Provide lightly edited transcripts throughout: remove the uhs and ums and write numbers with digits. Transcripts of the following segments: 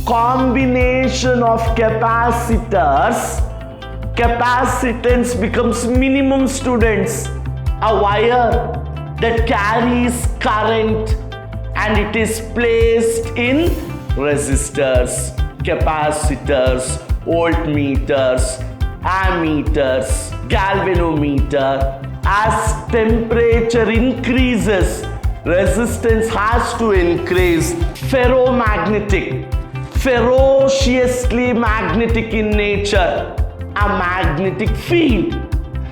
combination of capacitors, capacitance becomes minimum, students. A wire that carries current and it is placed in resistors, capacitors, voltmeters, ammeters, galvanometer. As temperature increases, resistance has to increase. Ferromagnetic, ferociously magnetic in nature, a magnetic field.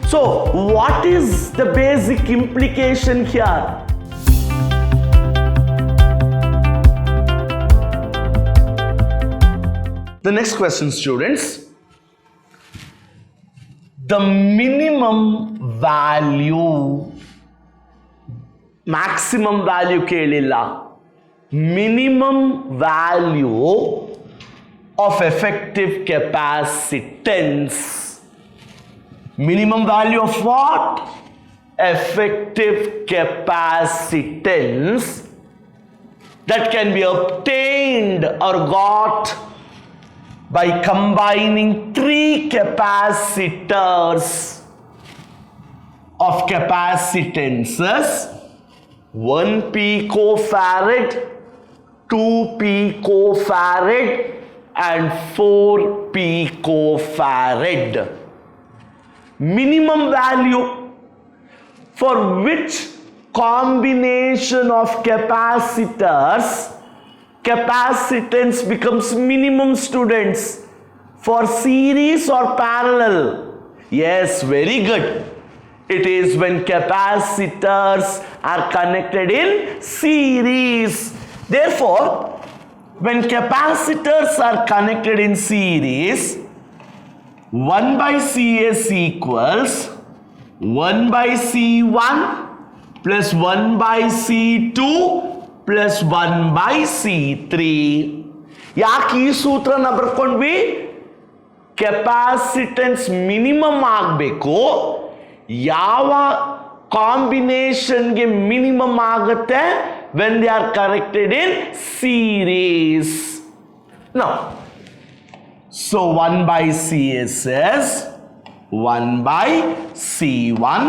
So what is the basic implication here? The next question, students. The minimum value, maximum value ಕೇಳಿಲ್ಲ, minimum value of effective capacitance. Minimum value of what? Effective capacitance that can be obtained or got by combining three capacitors of capacitances: 1 picofarad, 2 picofarad and 4 picofarad. Minimum value for which combination of capacitors capacitance becomes minimum, students? For series or parallel? Yes, very good. It is when capacitors are connected in series. Therefore, when capacitors are connected in series, 1 by Cs equals 1 by C1 plus 1 by C2 plus 1 by C3. ಯಾಕೆ ಈ ಸೂತ್ರನ ಬರ್ಕೊಂಡ್ವಿ? Capacitance minimum ಆಗಬೇಕು. ಯಾವ ಕಾಂಬಿನೇಷನ್ಗೆ minimum ಆಗುತ್ತೆ? when they are connected in series. Now, so 1 by Cs is 1 by C1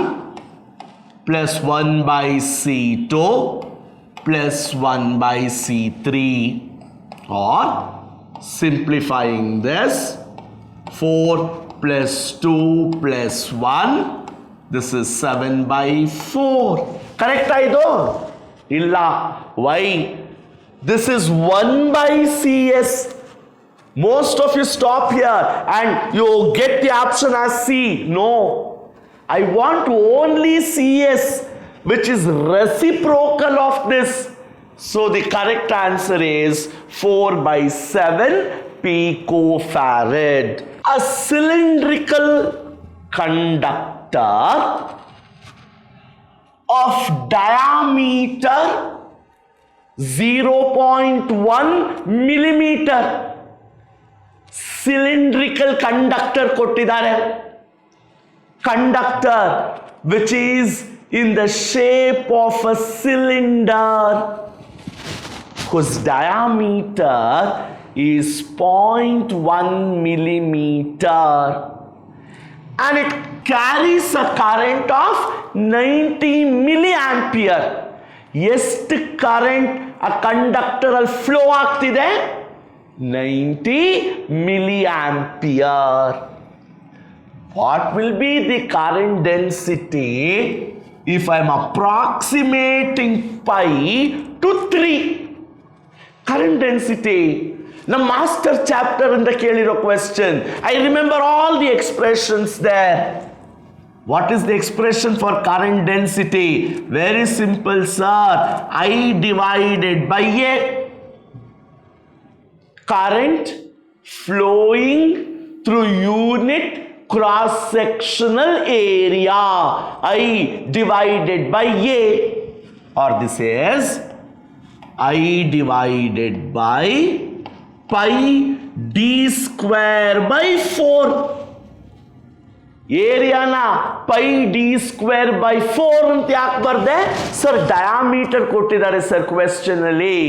plus 1 by C2 plus 1 by C3, or simplifying this, 4 plus 2 plus 1, this is 7 by 4. Correct aido? Illa. Why? This is 1 by Cs. Most of you stop here and you get the option as C. No. I want only Cs, which is reciprocal of this. So the correct answer is 4 by 7 picofarad. A cylindrical conductor of diameter 0.1 millimeter. Cylindrical conductor kottidare. Conductor which is in the shape of a cylinder whose diameter is 0.1 millimeter and it carries a current of 90 milliampere. ಎಷ್ಟು current ಆ conductor ಅಲ್ಲಿ flow ಆಗ್ತಿದೆ? 90 milliampere. What will be the current density if I am approximating pi to 3? Current density. Now, master chapter in the keliro question. I remember all the expressions there. What is the expression for current density? Very simple, sir. I divided by A. Current flowing through unit cross-sectional area. I divided by A. Or this is I divided by pi d square by 4. ಏರಿಯಾನ pi d square by 4 ಅಂತ ಯಾಕೆ ಬರ್ದೆ? Sir diameter ಕೊಟ್ಟಿದ್ದಾರೆ sir question ಅಲ್ಲಿ.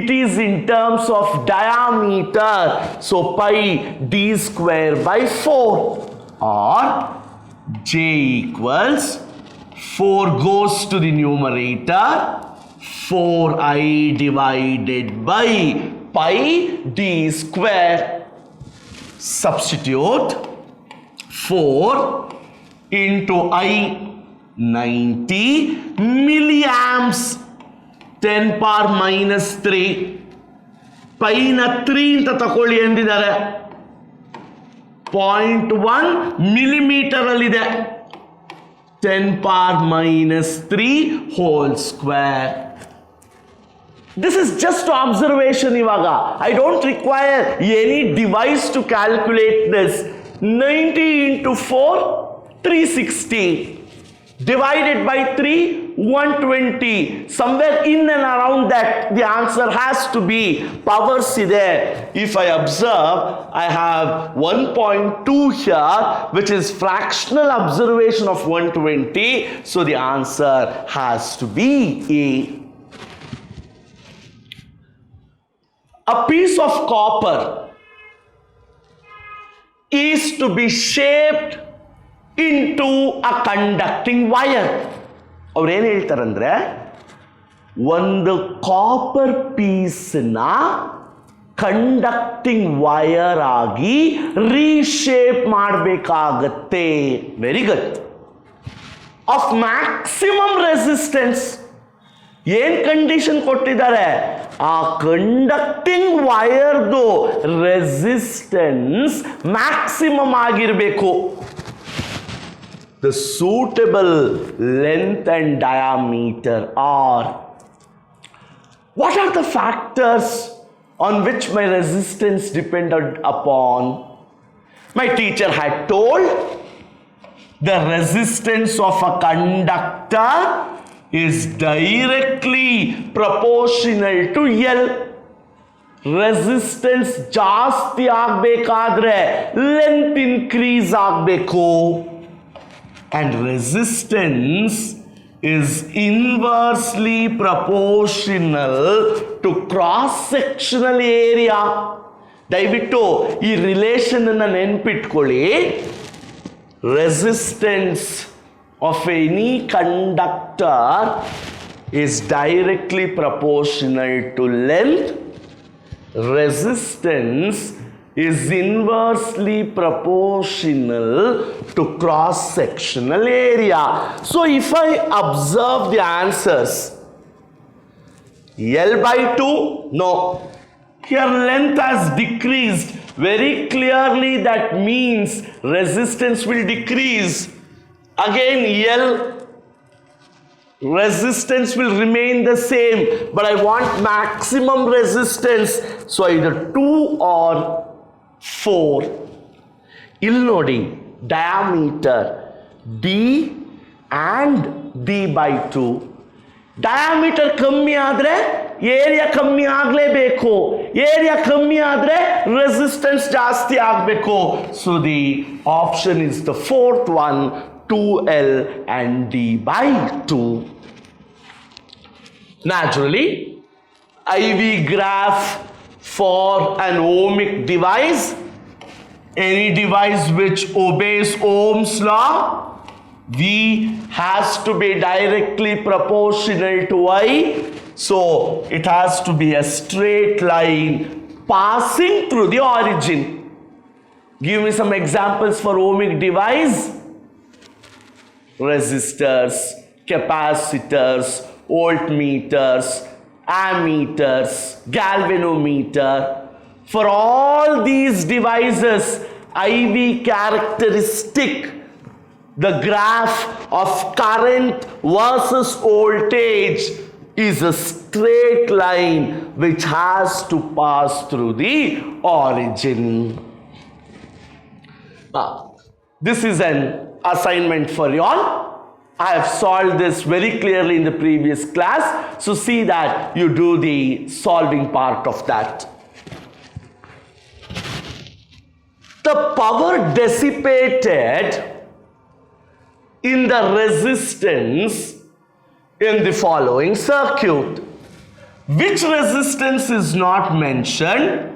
it is in terms of diameter. So pi d square by 4, or j equals 4 goes to the numerator, 4i divided by pi d square. Substitute 4 into I, 90 milliamps, 10 power minus 3. Pi na 3 ಅಂತ ತಕೊಳ್ಳಿ ಎಂದಿದ್ದಾರೆ. 0.1 millimeter ಅಲ್ಲಿದೆ. 10 power minus 3 whole square. This is just observation ಇವಾಗ. I don't require any device to calculate this. 90 into 4, 360. Divided by 3, 120. Somewhere in and around that, the answer has to be. Powers there. If I observe, I have 1.2 here, which is fractional observation of 120. So the answer has to be A. A piece of copper is to be shaped into a conducting wire. ಅವ್ರು ಏನು ಹೇಳ್ತಾರಂದ್ರೆ, ಒಂದು copper ಪೀಸ್ನ conducting wire ಆಗಿ reshape ಮಾಡಬೇಕಾಗತ್ತೆ. Very good. Of maximum resistance. ಏನ್ condition ಕೊಟ್ಟಿದ್ದಾರೆ? ಆ conducting ವೈರ್ದು resistance maximum ಆಗಿರಬೇಕು. The suitable length and diameter are. What are the factors on which my resistance depended upon? My teacher had told the resistance of a conductor is directly proportional to L. Resistance ಜಾಸ್ತಿ ಆಗಬೇಕಾದ್ರೆ length increase ಆಗಬೇಕು. And resistance is inversely proportional to cross-sectional area. ದಯವಿಟ್ಟು ಈ relation ಅನ್ನು ನೆನ್ಪಿಟ್ಕೊಳ್ಳಿ. Resistance of any conductor is directly proportional to length. Resistance is inversely proportional to cross-sectional area. So if I observe the answers, L by 2, no. Here length has decreased. Very clearly that means resistance will decrease. Again L, resistance will remain the same, but I want maximum resistance. So either 2 or 4. ಇಲ್ಲಿ ನೋಡಿ, diameter D and D by 2. Diameter ಕಮ್ಮಿ ಆದರೆ area ಕಮ್ಮಿ ಆಗಲೇಬೇಕು. Area ಕಮ್ಮಿ ಆದರೆ resistance ಜಾಸ್ತಿ ಆಗಬೇಕು. So the option is the fourth one, 2L and D by 2. Naturally, IV graph for an ohmic device, any device which obeys Ohm's law, V has to be directly proportional to I. So it has to be a straight line passing through the origin. Give me some examples for ohmic device. Resistors, capacitors, voltmeters, ammeters, galvanometer. For all these devices, IV characteristic, the graph of current versus voltage, is a straight line which has to pass through the origin. This is an assignment for you all. I have solved this very clearly in the previous class, so see that you do the solving part of that. The power dissipated in the resistance in the following circuit. Which resistance is not mentioned?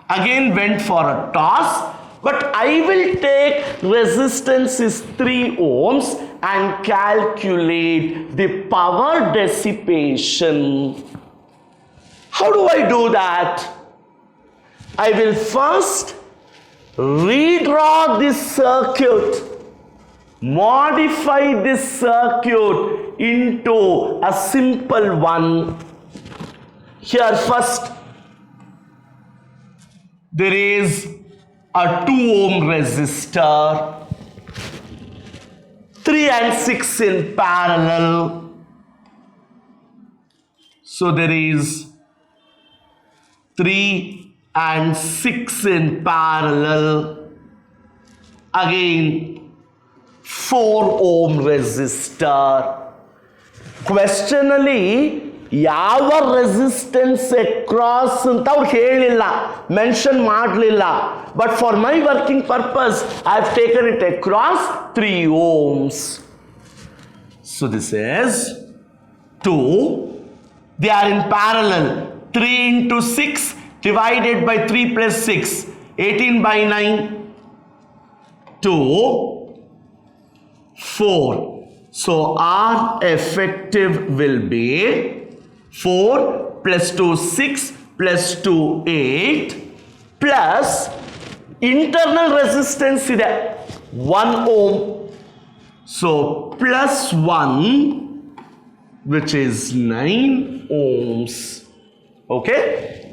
Again went for a toss. But I will take resistance is 3 ohms and calculate the power dissipation. How do I do that? I will first redraw this circuit, modify this circuit into a simple one. Here first, there is a 2 ohm resistor, 3 and 6 in parallel. So there is 3 and 6 in parallel. Again 4 ohm resistor. Questionally, ಯಾವ resistance across ಅಂತ ಅವ್ರು ಹೇಳಿಲ್ಲ, mention ಮಾಡಲಿಲ್ಲ. But for my working purpose I have taken it across 3 ohms. So this is 2. They are in parallel. 3 into 6 divided by 3 plus 6. 18 by 9. 2. 4. So our effective will be 4 plus 2 6 plus 2 8 plus internal resistance ಇದೆ 1 ohm. So plus 1 which is 9 ohms. Okay,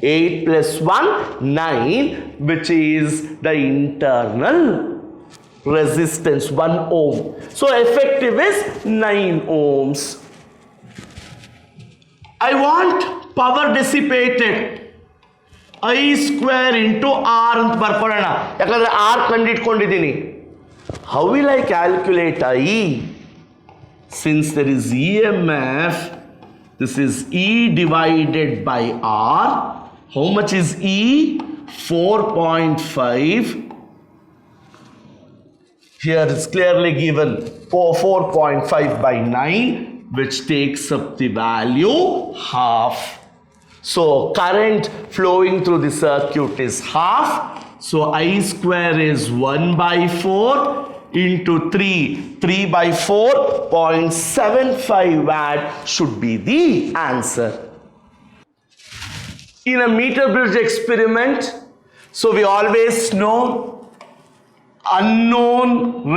8 plus 1 9 which is the internal resistance 1 ohm. So effective is 9 ohms. I want power dissipated I square into R ಅಂತ ಬರ್ಕೊಳ್ಳೋಣ, ಯಾಕಂದ್ರೆ R ಕಂಡಿಟ್ಕೊಂಡಿದ್ದೀನಿ. How will I calculate I? Since there is EMF, this is E divided by R. How much is E? 4.5. Here it's clearly given 4.5 by 9, which takes up the value half. So current flowing through the circuit is half. So I square is 1 by 4 into 3. 3 by 4, 0.75 watt should be the answer. In a meter bridge experiment, so we always know unknown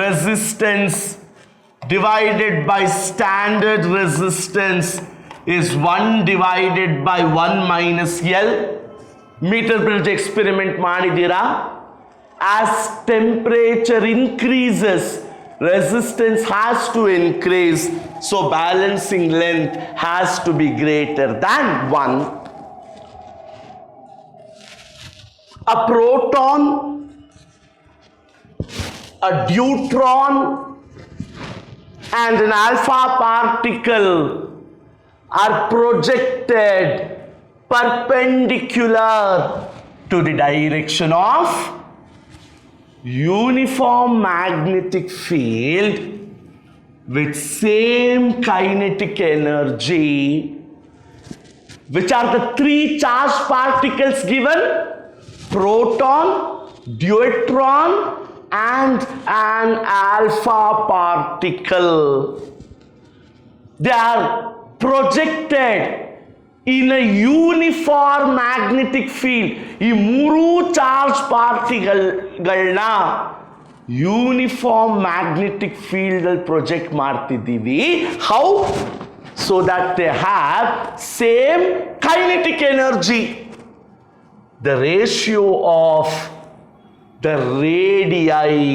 resistance divided by standard resistance is 1 divided by 1 minus L. Meter bridge experiment ಮಾಡಿದ್ದೀರಾ? As temperature increases, resistance has to increase, so balancing length has to be greater than 1. A proton, a deuteron and an alpha particle are projected perpendicular to the direction of uniform magnetic field with same kinetic energy. Which are the 3 charged particles given? Proton, deuteron and an alpha particle. They are projected in a uniform magnetic field. ಈ 3 charge ಪಾರ್ಟಿಕಲ್ಗಳನ್ನ uniform magnetic field ಅಲ್ಲಿ project ಮಾಡ್ತಿದ್ದೀವಿ. How? So that they have same kinetic energy. The ratio of the radii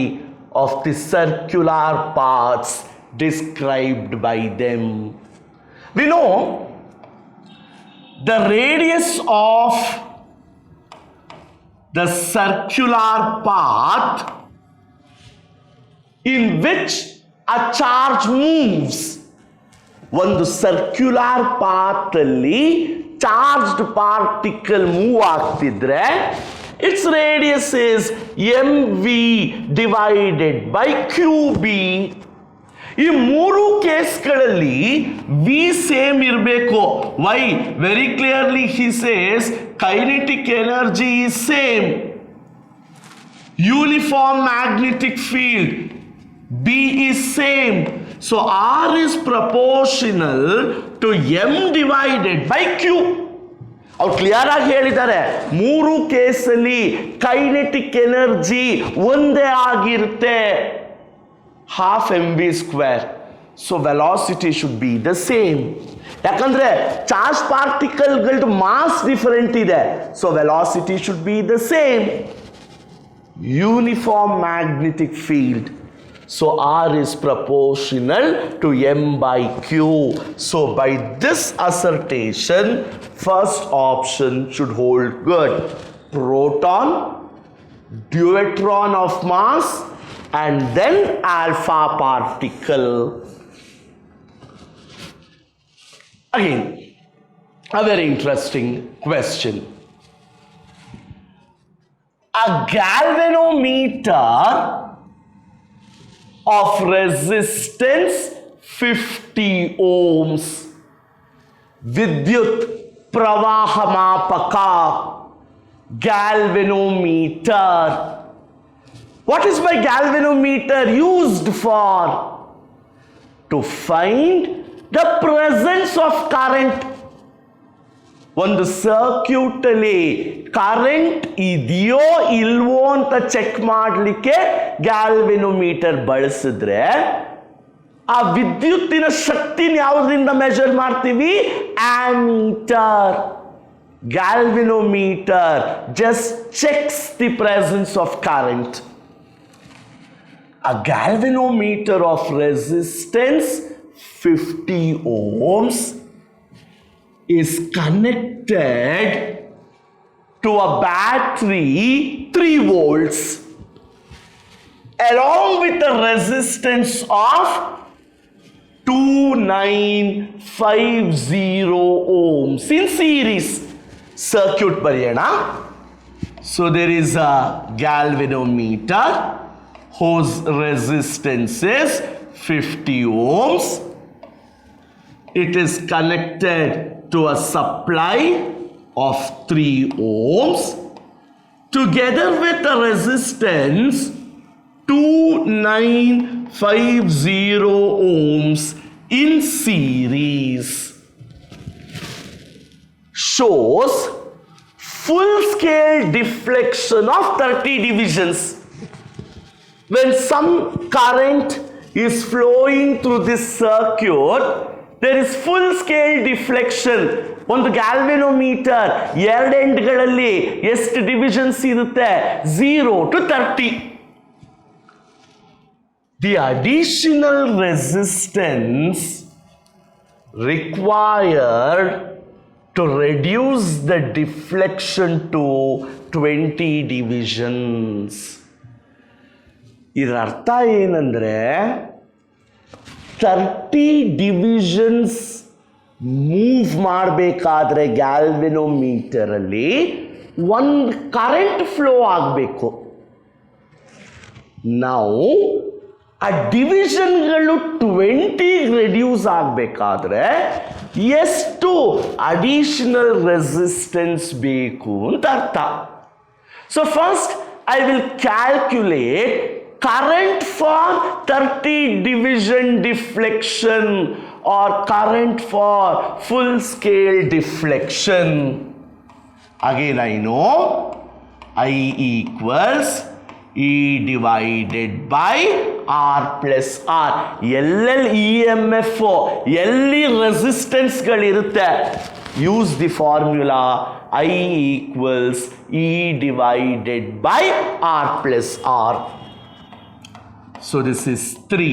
of the circular paths described by them. We know the radius of the circular path in which a charge moves. ಒಂದು circular path ಅಲ್ಲಿ charged particle move ಆಗ್ತಿದ್ರೆ its radius is mv divided by qb. ಈ ಮೂರು ಕೇಸ್ಗಳಲ್ಲಿ V same ಇರಬೇಕು. Why? Very clearly he says kinetic energy is same, uniform magnetic field B is same. So R is proportional to M divided by Q. ಅವ್ರು clear ಆಗಿ ಹೇಳಿದ್ದಾರೆ, ಮೂರು ಕೇಸಲ್ಲಿ kinetic energy ಒಂದೇ ಆಗಿರುತ್ತೆ, half mv square. So velocity should be the same. ಯಾಕಂದ್ರೆ charge ಪಾರ್ಟಿಕಲ್ಗಳದ್ದು mass different ಇದೆ, so velocity should be the same. Uniform magnetic field, so R is proportional to M by Q. So by this assertion, first option should hold good. Proton, deuteron of mass, and then alpha particle. Again, a very interesting question. A galvanometer of resistance 50 ohms, vidyut pravahamaapaka, galvanometer. What is my galvanometer used for? To find the presence of current. ಒಂದು circuit ಅಲ್ಲಿ current ಇದೆಯೋ ಇಲ್ವೋ ಅಂತ check ಮಾಡಲಿಕ್ಕೆ ಗ್ಯಾಲ್ವೆನೋಮೀಟರ್ ಬಳಸಿದ್ರೆ, ಆ ವಿದ್ಯುತ್ತಿನ ಶಕ್ತಿನ ಯಾವುದರಿಂದ ಮೆಜರ್ ಮಾಡ್ತೀವಿ? Ammeter. Galvanometer just checks the presence of current. A galvanometer of resistance 50 ohms is connected to a battery 3 volts along with a resistance of 2950 ohms in series. Circuit bariyana. So there is a galvanometer whose resistance is 50 ohms. It is connected to a supply of 3 ohms together with a resistance 2950 ohms in series. Shows full scale deflection of 30 divisions. When some current is flowing through this circuit, there is full scale deflection. ಒಂದು ಗ್ಯಾಲ್ವೆನೋಮೀಟರ್ ಎರಡು ಎಂಡ್ಗಳಲ್ಲಿ ಎಷ್ಟು divisions ಇರುತ್ತೆ? 0 to 30. The additional resistance required to reduce the deflection to 20 divisions. ಇದರ ಅರ್ಥ ಏನಂದ್ರೆ, 30 divisions move ಮಾಡಬೇಕಾದ್ರೆ ಗ್ಯಾಲ್ವೆನೋಮೀಟರ್ ಅಲ್ಲಿ ಒಂದು ಕರೆಂಟ್ ಫ್ಲೋ ಆಗಬೇಕು. ನಾವು ಆ ಡಿವಿಷನ್ಗಳು 20 ರೆಡ್ಯೂಸ್ ಆಗಬೇಕಾದ್ರೆ ಎಷ್ಟು ಅಡಿಷನಲ್ ರೆಸಿಸ್ಟೆನ್ಸ್ ಬೇಕು ಅಂತ ಅರ್ಥ. So first I will calculate current for 30 division deflection or current for full scale deflection. Again I know I equals E divided by R plus R. ಎಲ್ಲೆಲ್ಲಿ EMF ಎಲ್ಲಿ ರೆಸಿಸ್ಟೆನ್ಸ್ಗಳಿರುತ್ತೆ, use the formula I equals E divided by R plus R. So this is 3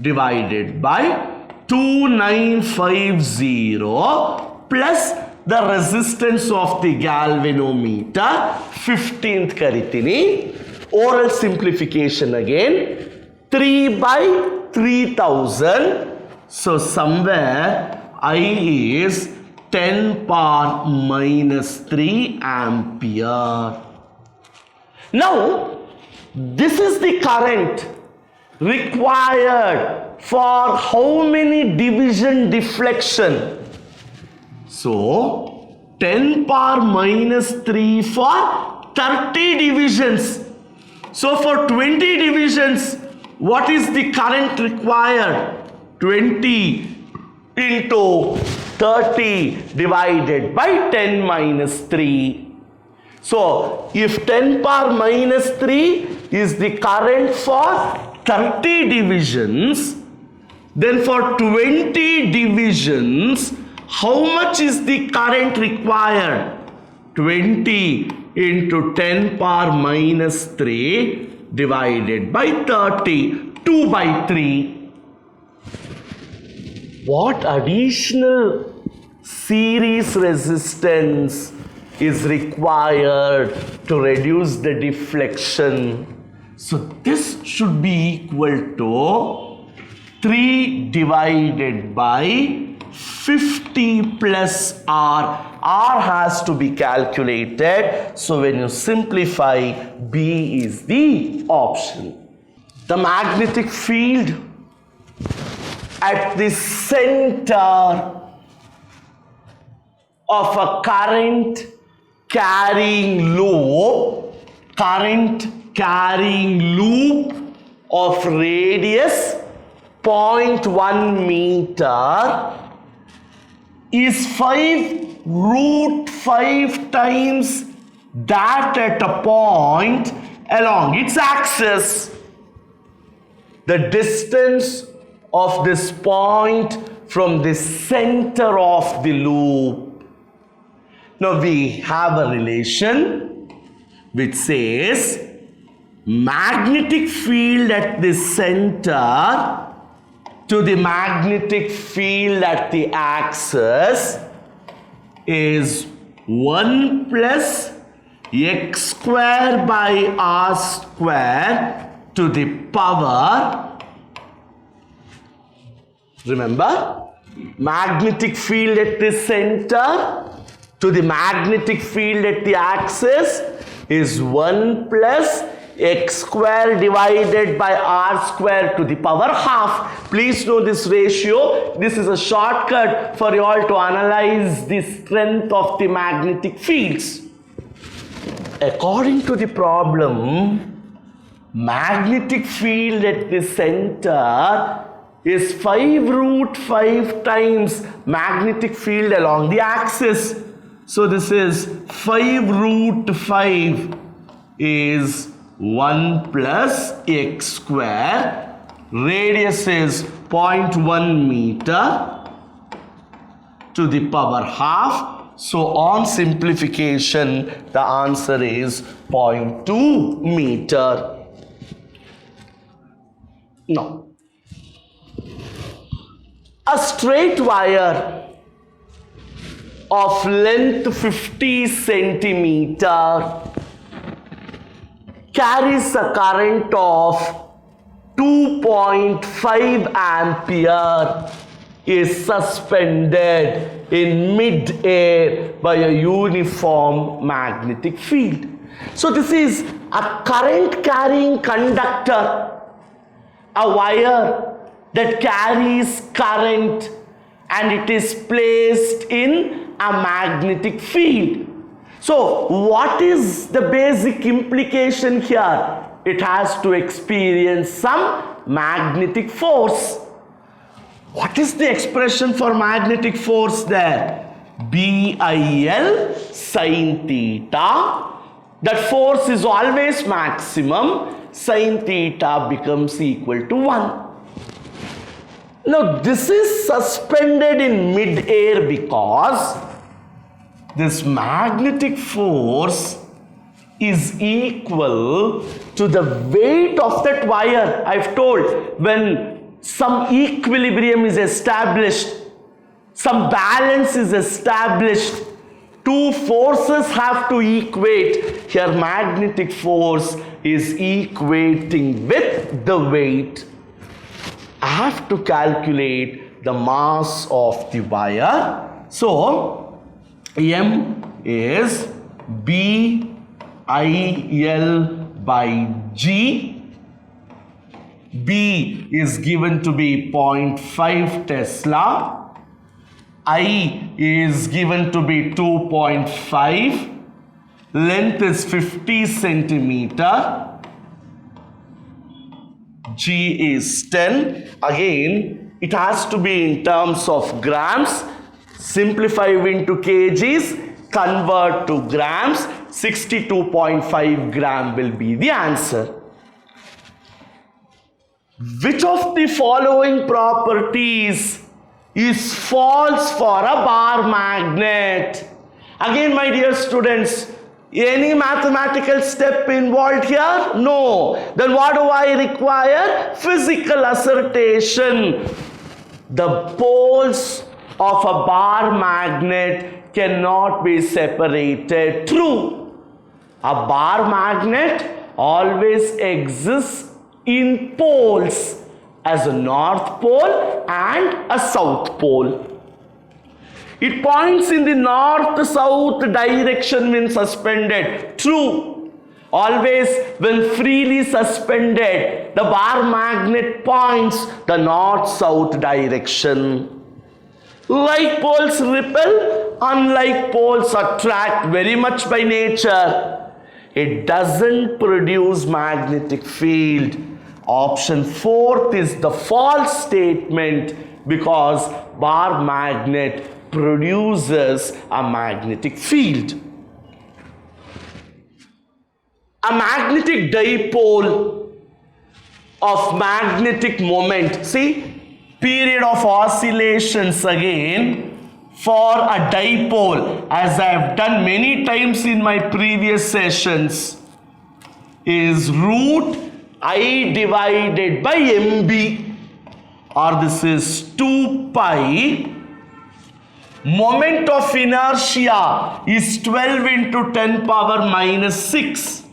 divided by 2950 plus the resistance of the galvanometer 15th karitini. Oral simplification again, 3 by 3000. So somewhere I is 10 power minus 3 ampere. Now this is the current required for how many division deflection? So 10 power minus 3 for 30 divisions. So for 20 divisions, what is the current required? 20 into 30 divided by 10 minus 3. So if 10 power minus 3 is the current for 30 divisions, then for 20 divisions, how much is the current required? 20 into 10 power minus 3 divided by 30, 2 by 3. What additional series resistance is required to reduce the deflection? So this should be equal to 3 divided by 50 plus R. R has to be calculated. So when you simplify, B is the option. The magnetic field at the center of a current carrying loop of radius 0.1 meter is 5 root 5 times that at a point along its axis. The distance of this point from the center of the loop. Now we have a relation which says magnetic field at the center to the magnetic field at the axis is 1 plus x square by r square to the power. Remember, magnetic field at the center to the magnetic field at the axis is 1 plus x square divided by r square to the power half. Please know this ratio. This is a shortcut for you all to analyze the strength of the magnetic fields. According to the problem, magnetic field at the center is 5 root 5 times magnetic field along the axis. So this is 5 root 5 is 1 plus x square. Radius is 0.1 meter to the power half. So on simplification, the answer is 0.2 meter. Now, a straight wire of length 50 centimeter carries a current of 2.5 ampere, is suspended in mid-air by a uniform magnetic field. So this is a current carrying conductor, a wire that carries current, and it is placed in a magnetic field. So what is the basic implication here? It has to experience some magnetic force. What is the expression for magnetic force there? BIL sin theta. That force is always maximum. Sin theta becomes equal to 1. Now this is suspended in mid-air because this magnetic force is equal to the weight of that wire. I've told, when some equilibrium is established, some balance is established, two forces have to equate. Here magnetic force is equating with the weight. I have to calculate the mass of the wire. So M is BIL by G B is given to be 0.5 Tesla. I is given to be 2.5. Length is 50 centimeter. G is 10. Again, it has to be in terms of grams. Simplify into kgs, convert to grams. 62.5 gram will be the answer. Which of the following properties is false for a bar magnet? Again, my dear students, any mathematical step involved here? No. Then what do I require? Physical assertion. The poles of a bar magnet cannot be separated. True. A bar magnet always exists in poles, as a north pole and a south pole. It points in the north-south direction when suspended. True. Always when freely suspended, the bar magnet points the north-south direction. Like poles repel, unlike poles attract very much by nature. It doesn't produce magnetic field. Option 4 is the false statement because bar magnet produces a magnetic field. A magnetic dipole of magnetic moment. See, period of oscillations again for a dipole, as I have done many times in my previous sessions, is root I divided by MB, or this is 2 pi. Moment of inertia is 12 into 10 power minus 6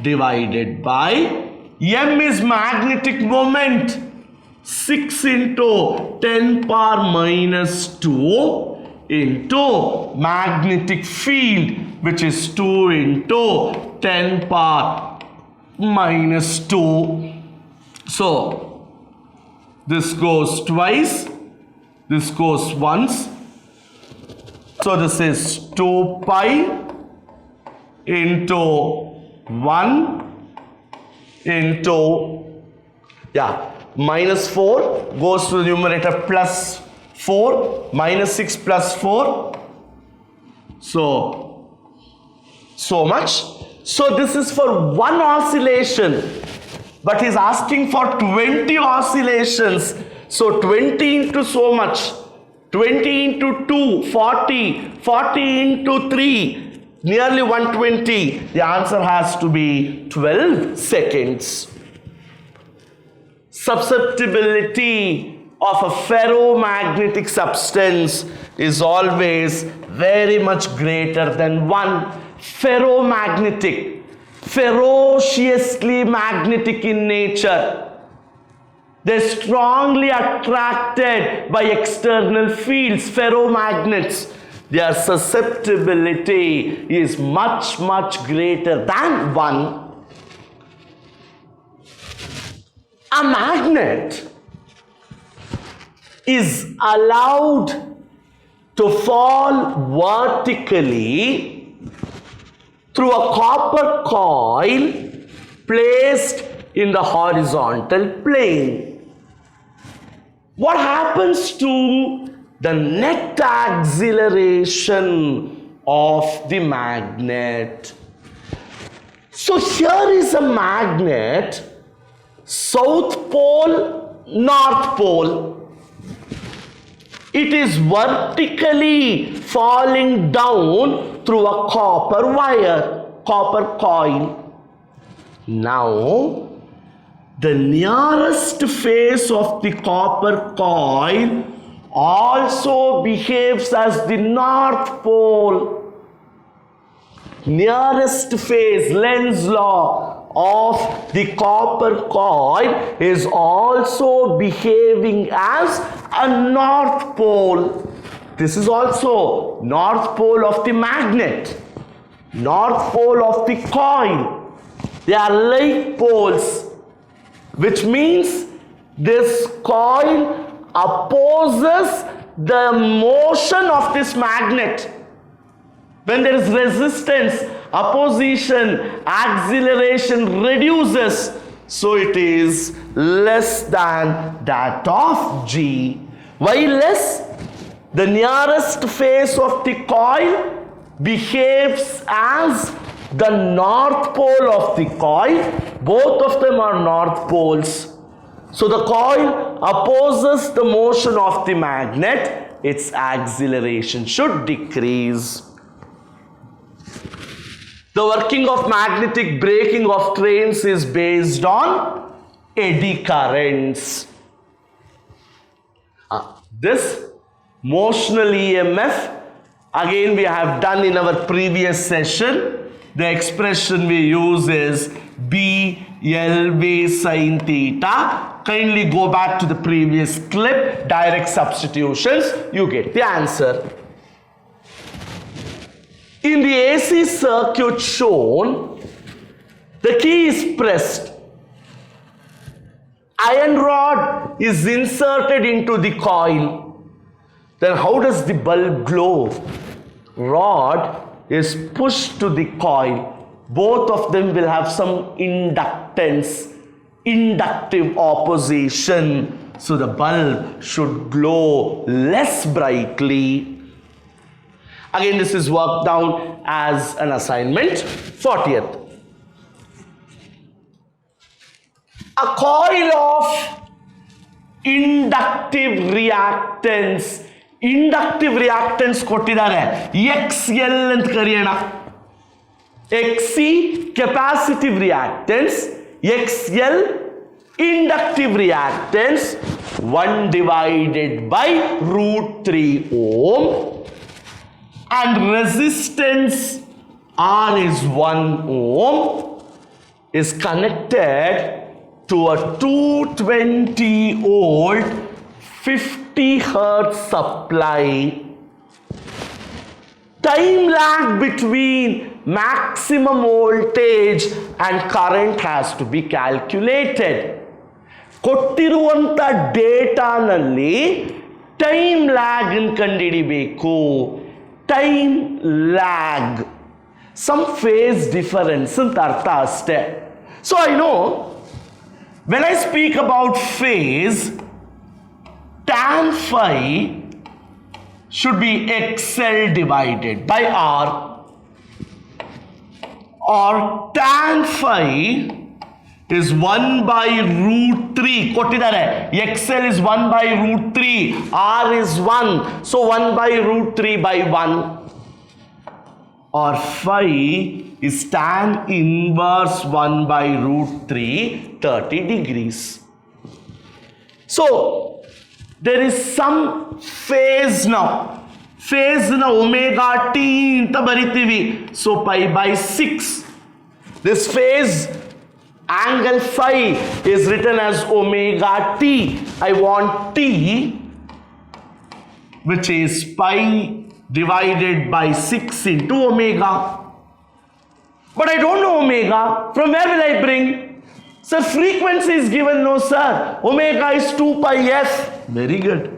divided by M is magnetic moment, 6 into 10 power minus 2 into magnetic field, which is 2 into 10 power minus 2. So this goes twice, this goes once. So this is 2 pi into 1 into, minus 4 goes to the numerator, plus 4, minus 6 plus 4. So much. So this is for one oscillation, but he's asking for 20 oscillations. So 20 into so much, 20 into 2, 40, 40 into 3, nearly 120. The answer has to be 12 seconds. Susceptibility of a ferromagnetic substance is always very much greater than 1. Ferromagnetic, ferociously magnetic in nature. They're strongly attracted by external fields, ferromagnets. Their susceptibility is much, much greater than 1. A magnet is allowed to fall vertically through a copper coil placed in the horizontal plane. What happens to the net acceleration of the magnet? So here is a magnet, south pole, north pole. It is vertically falling down through a copper wire, copper coil. Now, the nearest face of the copper coil also behaves as the north pole. Nearest face, Lenz's law, of the copper coil is also behaving as a north pole. This is also north pole of the magnet, north pole of the coil. They are like poles. which means this coil opposes the motion of this magnet. When there is resistance, opposition, acceleration reduces. So it is less than that of G. Why less? The nearest face of the coil behaves as the north pole of the coil. Both of them are north poles. So the coil opposes the motion of the magnet. Its acceleration should decrease. The working of magnetic braking of trains is based on eddy currents. This motional EMF, again we have done in our previous session. The expression we use is BLV sin theta. Kindly go back to the previous clip, direct substitutions, you get the answer. In the AC circuit shown, the key is pressed. Iron rod is inserted into the coil. Then how does the bulb glow? Rod is pushed to the coil. Both of them will have some inductance, inductive opposition. So the bulb should glow less brightly. Again, this is worked down as an assignment. 40th. A coil of inductive reactance. Inductive reactance kottidare. XL ant kariyana. XC capacitive reactance. XL inductive reactance. 1 divided by root 3 ohm. And resistance R is 1 ohm, is connected to a 220 volt 50 hertz supply. Time lag between maximum voltage and current has to be calculated. Kottiruvanta data nalli time lag in kandidibeku. Time lag, some phase difference in artha aste. So I know when I speak about phase, tan phi should be XL divided by R, or tan phi is 1 by root 3. Kottidare. XL is 1 by root 3. R is 1. So 1 by root 3 by 1. Or phi is tan inverse 1 by root 3, 30 degrees. So there is some phase now. Phase na omega t inta baritivi. So pi by 6. This phase angle phi is written as omega t. I want t, which is pi divided by 6 into omega. But I don't know omega. From where will I bring? Sir, frequency is given. No, sir. Omega is 2 pi f. Very good.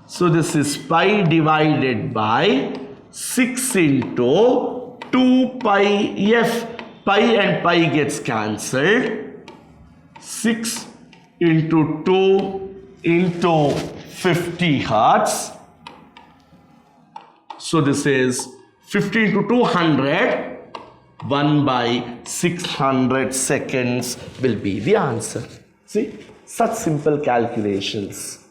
So this is pi divided by 6 into 2 pi f. Pi and pi gets cancelled. 6 into 2 into 50 hertz. So this is 50 into 200. 1 by 600 seconds will be the answer. See, such simple calculations.